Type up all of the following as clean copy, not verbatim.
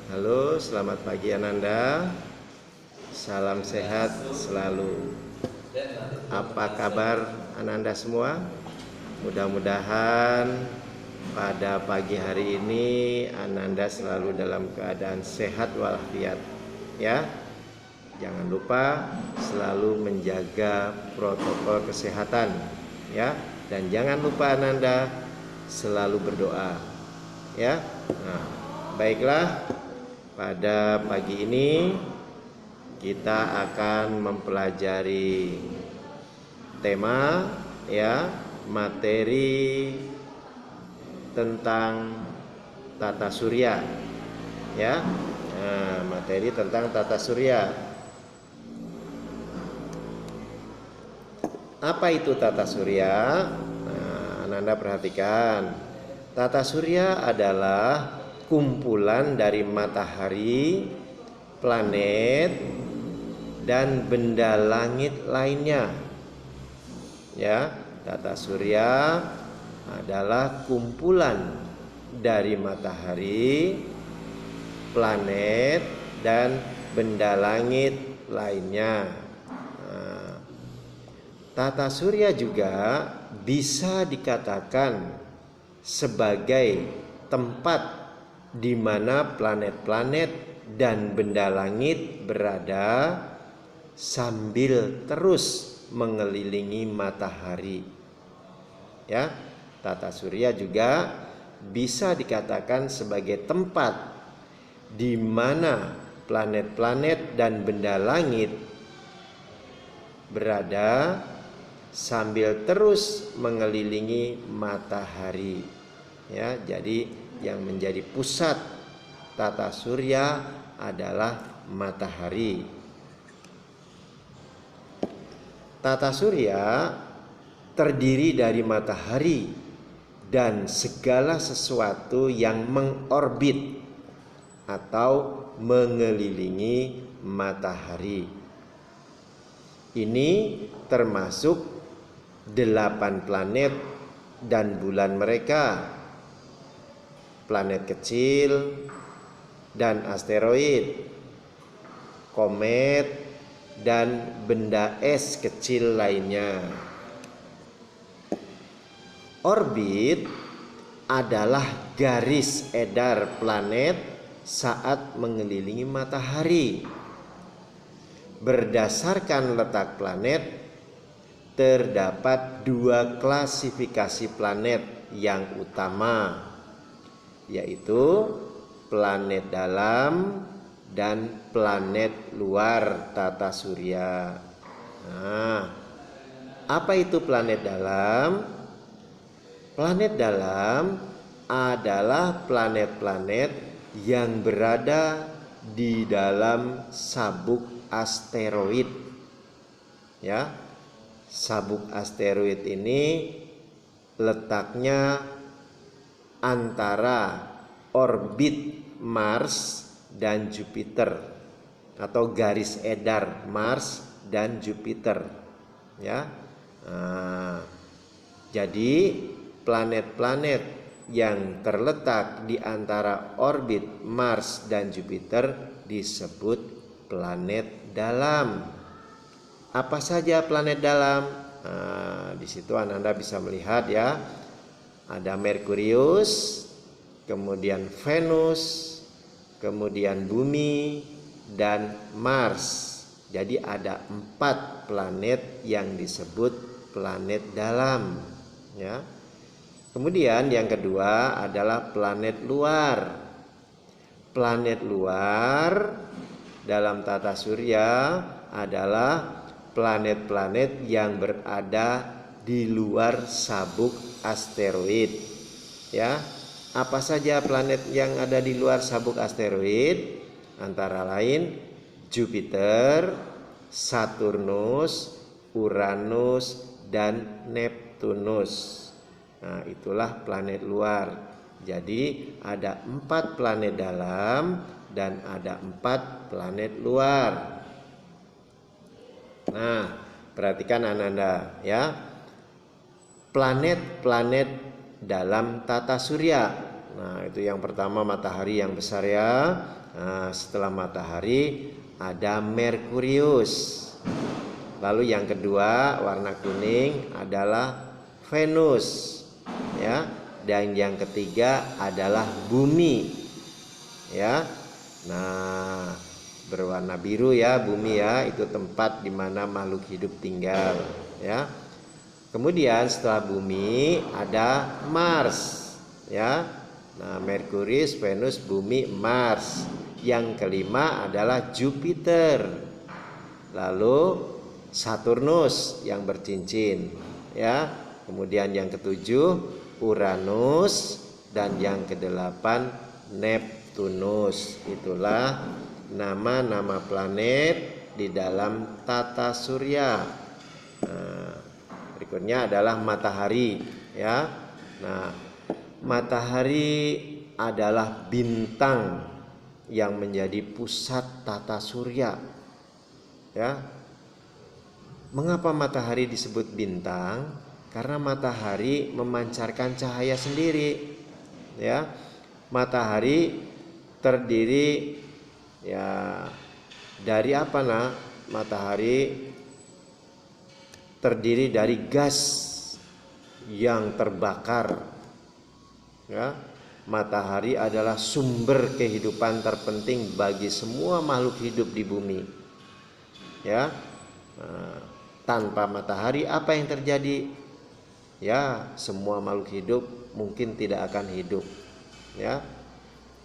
Halo, selamat pagi Ananda. Salam sehat selalu. Apa kabar Ananda semua? Mudah-mudahan pada pagi hari ini Ananda selalu dalam keadaan sehat walafiat. Ya, jangan lupa selalu menjaga protokol kesehatan. Ya, dan jangan lupa Ananda selalu berdoa. Ya, nah, baiklah. Pada pagi ini kita akan mempelajari tema materi tentang tata surya materi tentang tata surya. Apa itu tata surya? Ananda perhatikan, tata surya adalah kumpulan dari matahari, planet, dan benda langit lainnya. Ya, tata surya adalah kumpulan dari matahari, planet, dan benda langit lainnya. Tata surya juga bisa dikatakan sebagai tempat di mana planet-planet dan benda langit berada sambil terus mengelilingi matahari. Ya, tata surya juga bisa dikatakan sebagai tempat di mana planet-planet dan benda langit berada sambil terus mengelilingi matahari. Ya, jadi yang menjadi pusat tata surya adalah matahari. Tata surya terdiri dari matahari dan segala sesuatu yang mengorbit atau mengelilingi matahari. Ini termasuk 8 planet dan bulan mereka, planet kecil dan asteroid, komet, dan benda es kecil lainnya. Orbit adalah garis edar planet saat mengelilingi matahari. Berdasarkan letak planet, terdapat 2 klasifikasi planet yang utama, yaitu planet dalam dan planet luar tata surya. Nah, apa itu planet dalam? Planet dalam adalah planet-planet yang berada di dalam sabuk asteroid. Ya, sabuk asteroid ini letaknya antara orbit Mars dan Jupiter atau garis edar Mars dan Jupiter. Ya, jadi planet-planet yang terletak di antara orbit Mars dan Jupiter disebut planet dalam. Apa saja planet dalam? Di situ Anda bisa melihat ya. Ada Merkurius, kemudian Venus, kemudian Bumi, dan Mars. Jadi ada 4 planet yang disebut planet dalam. Ya. Kemudian yang kedua adalah planet luar. Planet luar dalam tata surya adalah planet-planet yang berada di luar sabuk asteroid. Ya, apa saja planet yang ada di luar sabuk asteroid? Antara lain Jupiter, Saturnus, Uranus, dan Neptunus. Nah, itulah planet luar. Jadi ada 4 planet dalam dan ada 4 planet luar. Nah, perhatikan Ananda ya. Planet-planet dalam tata surya. Nah, itu itu yang pertama matahari yang besar ya. Nah, setelah matahari ada Merkurius. Lalu yang kedua warna kuning adalah Venus ya. Dan yang ketiga adalah bumi ya. Nah, berwarna biru ya bumi ya, itu tempat di mana makhluk hidup tinggal ya. Kemudian setelah bumi ada Mars ya. Nah, Merkurius, Venus, bumi, Mars. Yang kelima adalah Jupiter. Lalu Saturnus yang bercincin ya. Kemudian yang ketujuh Uranus dan yang kedelapan Neptunus. Itulah nama-nama planet di dalam tata surya. Nah, berikutnya adalah matahari ya. Nah, matahari adalah bintang yang menjadi pusat tata surya ya. Mengapa matahari disebut bintang? Karena matahari memancarkan cahaya sendiri ya. Matahari terdiri ya dari apa nah? Matahari terdiri dari gas yang terbakar ya. Matahari adalah sumber kehidupan terpenting bagi semua makhluk hidup di bumi ya. Nah, tanpa matahari apa yang terjadi? Ya, semua makhluk hidup mungkin tidak akan hidup ya.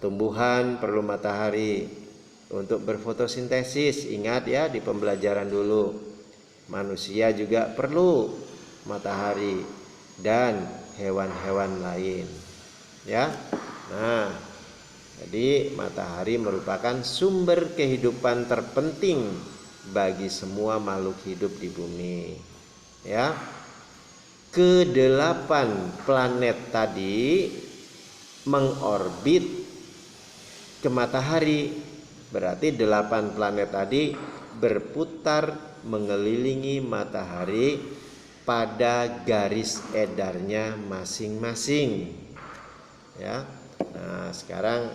Tumbuhan perlu matahari untuk berfotosintesis. Ingat ya di pembelajaran dulu. Manusia juga perlu matahari dan hewan-hewan lain ya. Nah, jadi matahari merupakan sumber kehidupan terpenting bagi semua makhluk hidup di bumi ya. Kedelapan planet tadi mengorbit ke matahari. Berarti 8 planet tadi berputar mengelilingi matahari pada garis edarnya masing-masing ya. Nah, sekarang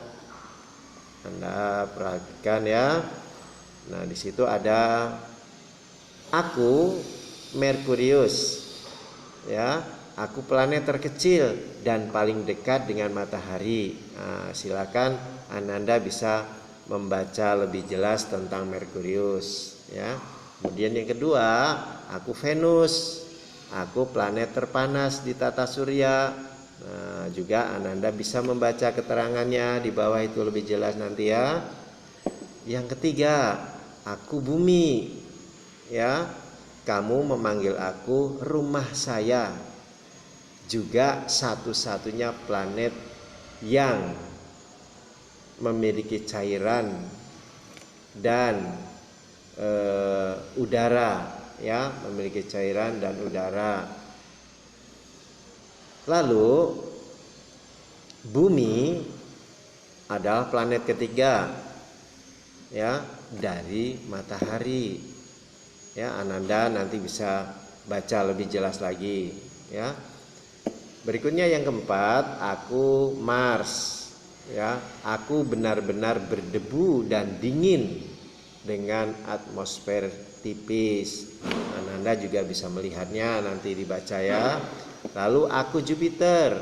Anda perhatikan ya. Nah, di situ ada aku Merkurius ya. Aku planet terkecil dan paling dekat dengan matahari. Nah, silakan Ananda bisa membaca lebih jelas tentang Merkurius ya. Kemudian yang kedua, aku Venus. Aku planet terpanas di tata surya. Nah, juga Ananda bisa membaca keterangannya di bawah itu lebih jelas nanti ya. Yang ketiga, aku bumi ya. Kamu memanggil aku rumah saya. Juga satu-satunya planet yang memiliki cairan dan udara ya, memiliki cairan dan udara. Lalu bumi adalah planet ketiga ya dari matahari. Ya, Ananda nanti bisa baca lebih jelas lagi ya. Berikutnya yang keempat, aku Mars ya. Aku benar-benar berdebu dan dingin dengan atmosfer tipis. Ananda juga bisa melihatnya nanti dibaca ya. Lalu aku Jupiter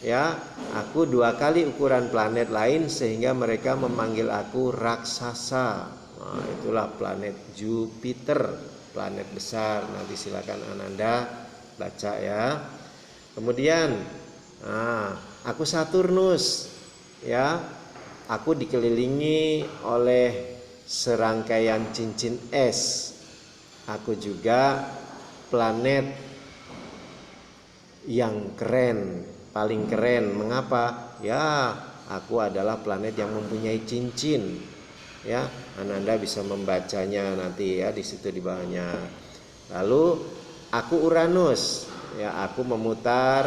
ya. Aku 2 kali ukuran planet lain sehingga mereka memanggil aku raksasa. Nah, itulah planet Jupiter, planet besar. Nanti silakan Ananda baca ya. Kemudian, aku Saturnus ya. Aku dikelilingi oleh serangkaian cincin es. Aku juga planet yang keren, paling keren. Mengapa? Ya, aku adalah planet yang mempunyai cincin. Ya, Ananda bisa membacanya nanti ya di situ di bawahnya. Lalu aku Uranus, ya aku memutar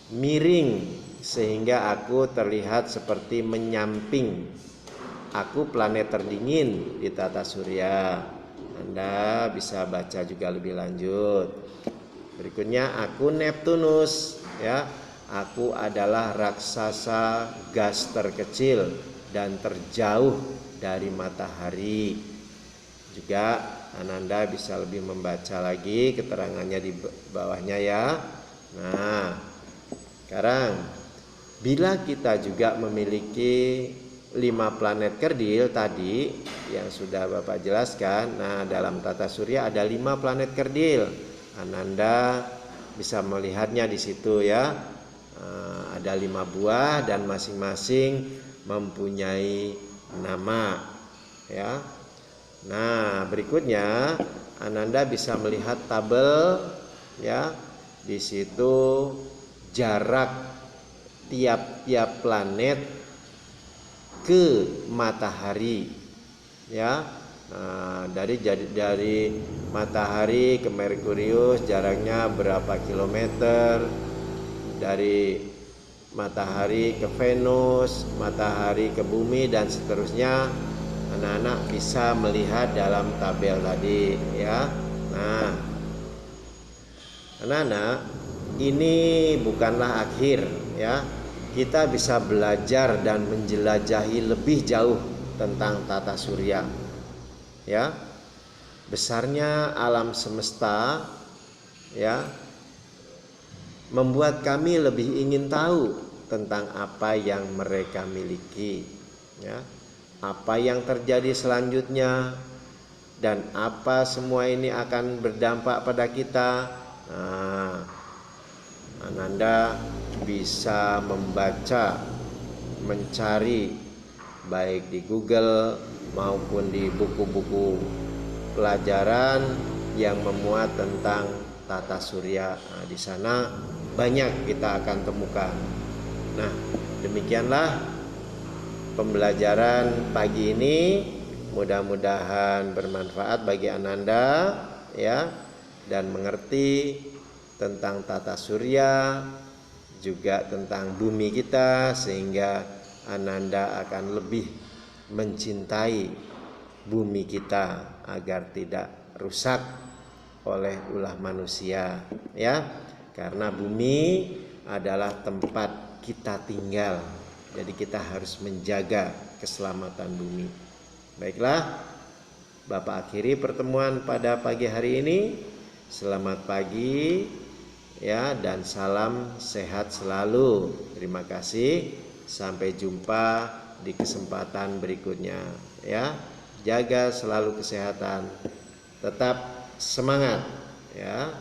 miring sehingga aku terlihat seperti menyamping. Aku planet terdingin di tata surya. Anda bisa baca juga lebih lanjut. Berikutnya aku Neptunus, ya Aku adalah raksasa gas terkecil dan terjauh dari matahari. Juga Ananda bisa lebih membaca lagi keterangannya di bawahnya ya. Nah, sekarang bila kita juga memiliki 5 planet kerdil tadi yang sudah Bapak jelaskan. Nah, dalam tata surya ada 5 planet kerdil. Ananda bisa melihatnya di situ ya. Ada 5 buah dan masing-masing mempunyai nama ya. Nah, berikutnya Ananda bisa melihat tabel ya. Di situ jarak tiap-tiap planet ke matahari ya. Nah, dari matahari ke Merkurius jaraknya berapa kilometer, dari matahari ke Venus, matahari ke bumi dan seterusnya. Anak-anak bisa melihat dalam tabel tadi ya. Nah, anak-anak, ini bukanlah akhir ya. Kita bisa belajar dan menjelajahi lebih jauh tentang tata surya ya. Besarnya alam semesta ya membuat kami lebih ingin tahu tentang apa yang mereka miliki ya. Apa yang terjadi selanjutnya dan apa semua ini akan berdampak pada kita. Nah, Ananda bisa membaca, mencari baik di Google maupun di buku-buku pelajaran yang memuat tentang tata surya. Nah, di sana banyak kita akan temukan. Nah, demikianlah pembelajaran pagi ini. Mudah-mudahan bermanfaat bagi Ananda ya, dan mengerti tentang tata surya, juga tentang bumi kita, sehingga Ananda akan lebih mencintai bumi kita agar tidak rusak oleh ulah manusia ya. Karena bumi adalah tempat kita tinggal, jadi kita harus menjaga keselamatan bumi. Baiklah, Bapak akhiri pertemuan pada pagi hari ini. Selamat pagi ya, dan salam sehat selalu. Terima kasih. Sampai jumpa di kesempatan berikutnya ya. Jaga selalu kesehatan. Tetap semangat ya.